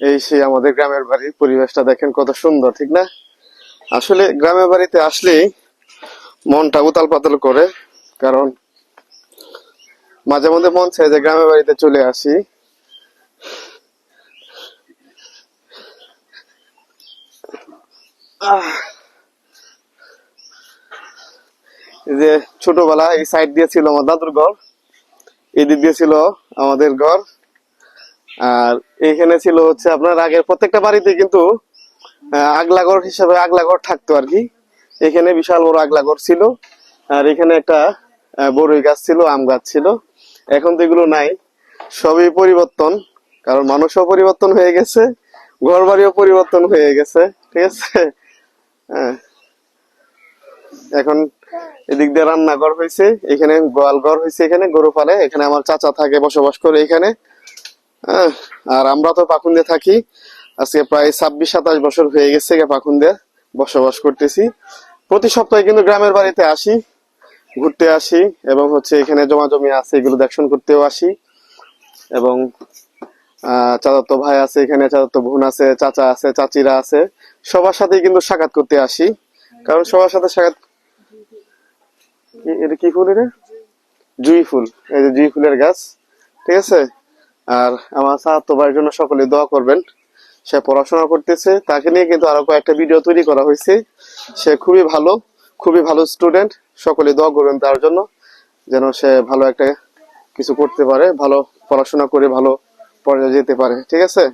এই সেই আমাদের গ্রামের বাড়ির পরিবেশটা দেখেন কত সুন্দর, ঠিক না? আসলে গ্রামের বাড়িতে আসলে মনটা উতাল পাতাল করে, কারণ মাঝে মধ্যে মন চায় যে গ্রামের বাড়িতে চলে আসি। এই যে ছোটবেলা এই সাইড দিয়ে ছিল আমার দাদুর ঘর, এদিক দিয়ে ছিল আমাদের ঘর, আর এইখানে ছিল হচ্ছে আপনার আগের প্রত্যেকটা বাড়িতে কিন্তু আগলা ঘর হিসাবে আগলা ঘর থাকতো আর কি। এখানে বিশাল বড় আগলা ঘর ছিল, আর এখানে একটা বড়ই গাছ ছিল, আম গাছ ছিল। এখন তো এগুলো নাই, সবই পরিবর্তন, কারণ মানুষও পরিবর্তন হয়ে গেছে, ঘর বাড়িও পরিবর্তন হয়ে গেছে, ঠিক আছে। হ্যাঁ, এখন এদিক দিয়ে রান্নাঘর হয়েছে, এখানে গোয়াল ঘর হয়েছে, এখানে গরু পালে, এখানে আমার চাচা থাকে, বসবাস করে এখানে। হ্যাঁ, আর আমরা তো পাকুন্দে থাকি, আজকে প্রায় 26-27 বছর হয়ে গেছে পাকুন্দে বসবাস করতেছি। প্রতি সপ্তাহে কিন্তু গ্রামের বাড়িতে আসি, ঘুরতে আসি, এবং হচ্ছে এখানে জমা জমি আছে এগুলো দেখশন করতেও আসি। এবং চাচাতো ভাই আছে এখানে, চাচাতো বোন আছে, চাচা আছে, চাচিরা আছে, সবার সাথে কিন্তু সাক্ষাৎ করতে আসি, কারণ সবার সাথে সাক্ষাৎ। এটা কি ফুল? এটা জুই ফুল, এই যে জুই ফুলের গাছ, ঠিক আছে। আর আমার চাচাতো ভাইয়ের জন্য সকলে দোয়া করবেন, সে পড়াশোনা করতেছে, তাকে নিয়ে কিন্তু আরো কয়েকটা ভিডিও তৈরি করা হয়েছে। সে খুবই ভালো স্টুডেন্ট, সকলে দোয়া করবেন তার জন্য, যেন সে ভালো একটা কিছু করতে পারে, ভালো পড়াশোনা করে ভালো পর্যায়ে যেতে পারে, ঠিক আছে।